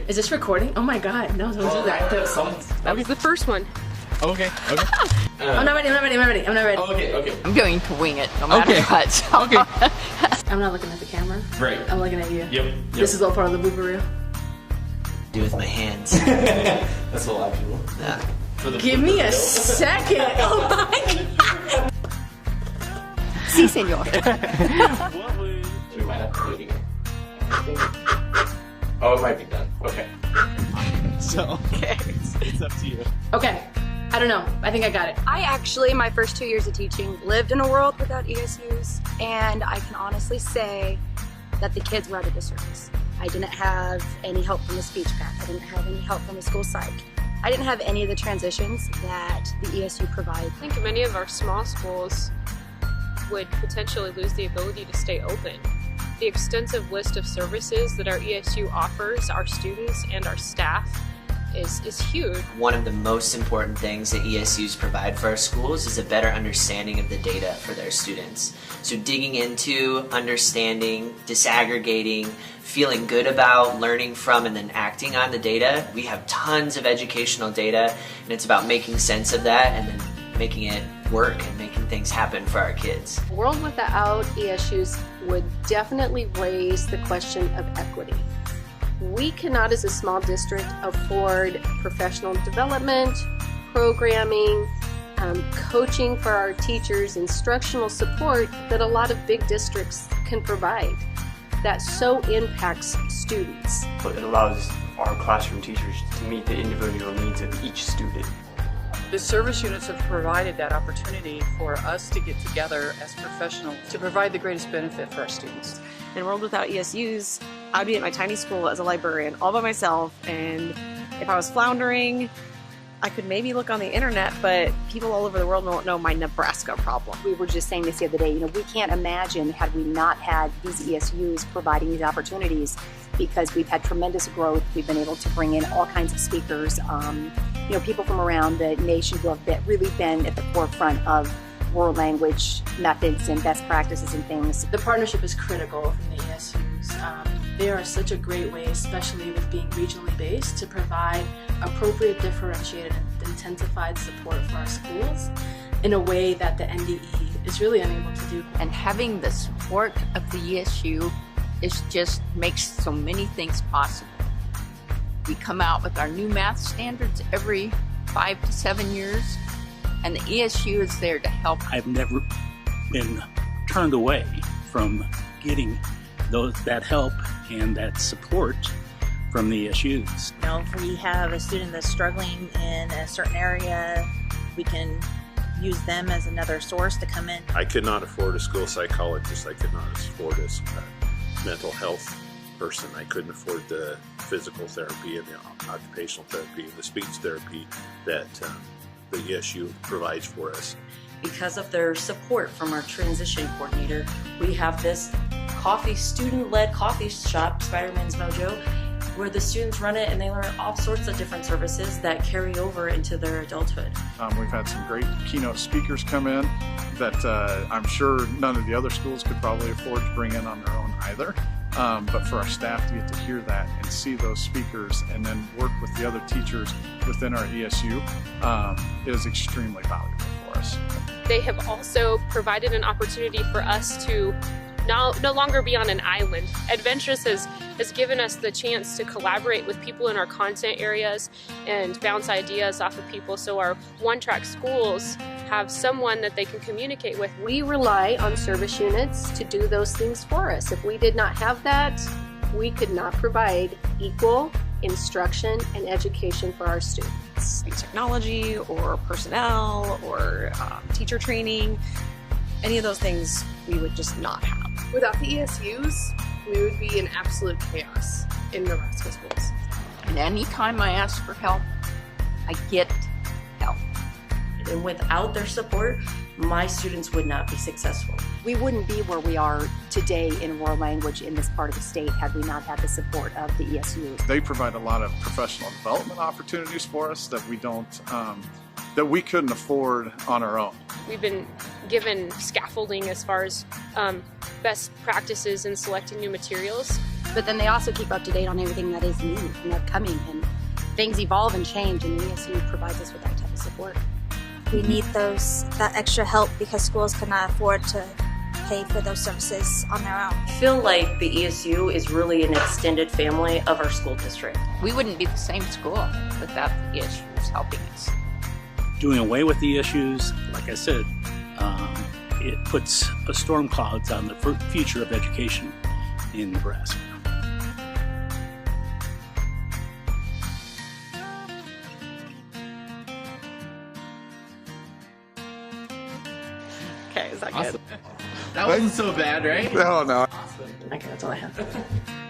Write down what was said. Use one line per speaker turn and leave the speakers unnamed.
Is this recording? Oh my god, no, don't do that.
That was the first one.
Okay.
I'm not ready.
Okay.
I'm going to wing it no matter what. So.
Okay.
I'm not looking at the camera.
Right.
I'm looking at you.
Yep.
This is all part of the blooper reel.
Do with my hands.
That's a lot of people.
Yeah.
Give me a second. Oh my god.
Si, senor.
We might have to do it again. Oh, it might be done. Okay. So, it's up to you.
Okay. I don't know. I think I got it.
I actually, my first 2 years of teaching, lived in a world without ESUs, and I can honestly say that the kids were at a disservice. I didn't have any help from the speech path. I didn't have any help from the school psych. I didn't have any of the transitions that the ESU provides.
I think many of our small schools would potentially lose the ability to stay open. The extensive list of services that our ESU offers our students and our staff is huge.
One of the most important things that ESUs provide for our schools is a better understanding of the data for their students. So digging into, understanding, disaggregating, feeling good about, learning from, and then acting on the data. We have tons of educational data, and it's about making sense of that and then making it work and making things happen for our kids.
A world without ESUs would definitely raise the question of equity. We cannot, as a small district, afford professional development, programming, coaching for our teachers, instructional support that a lot of big districts can provide. That so impacts students.
It allows our classroom teachers to meet the individual needs of each student.
The service units have provided that opportunity for us to get together as professionals to provide the greatest benefit for our students.
In a world without ESUs, I'd be at my tiny school as a librarian all by myself, and if I was floundering, I could maybe look on the internet, but people all over the world won't know my Nebraska problem.
We were just saying this the other day, we can't imagine had we not had these ESUs providing these opportunities, because we've had tremendous growth. We've been able to bring in all kinds of speakers, people from around the nation who have really been at the forefront of world language methods and best practices and things.
The partnership is critical from the ESUs. They are such a great way, especially with being regionally based, to provide appropriate, differentiated, and intensified support for our schools in a way that the NDE is really unable to do.
And having the support of the ESU just makes so many things possible. We come out with our new math standards every 5 to 7 years, and the ESU is there to help.
I've never been turned away from getting that help and that support from the ESUs.
If we have a student that's struggling in a certain area, we can use them as another source to come in.
I could not afford a school psychologist. I could not afford a mental health person. I couldn't afford the physical therapy and the occupational therapy and the speech therapy that the ESU provides for us.
Because of their support from our transition coordinator, we have this student-led coffee shop, Spider-Man's Mojo, where the students run it and they learn all sorts of different services that carry over into their adulthood.
We've had some great keynote speakers come in that I'm sure none of the other schools could probably afford to bring in on their own either. But for our staff to get to hear that and see those speakers and then work with the other teachers within our ESU is extremely valuable for us.
They have also provided an opportunity for us to no longer be on an island. Adventures has given us the chance to collaborate with people in our content areas and bounce ideas off of people, so our one-track schools have someone that they can communicate with.
We rely on service units to do those things for us. If we did not have that, we could not provide equal instruction and education for our students.
Technology or personnel or teacher training, any of those things we would just not have.
Without the ESUs, we would be in absolute chaos in Nebraska schools.
And anytime I ask for help, I get help.
And without their support, my students would not be successful.
We wouldn't be where we are today in world language in this part of the state had we not had the support of the ESUs.
They provide a lot of professional development opportunities for us that we couldn't afford on our own.
We've been given scaffolding as far as best practices in selecting new materials.
but then they also keep up to date on everything that is new and upcoming, and things evolve and change, and the ESU provides us with that type of support.
We need that extra help because schools cannot afford to pay for those services on their own.
I feel like the ESU is really an extended family of our school district.
We wouldn't be the same school without the ESUs helping us.
Doing away with the ESUs, like I said, it puts storm clouds on the future of education in Nebraska.
Okay, is that
Awesome.
good?
That wasn't so bad, right?
No.
Okay, that's all I have.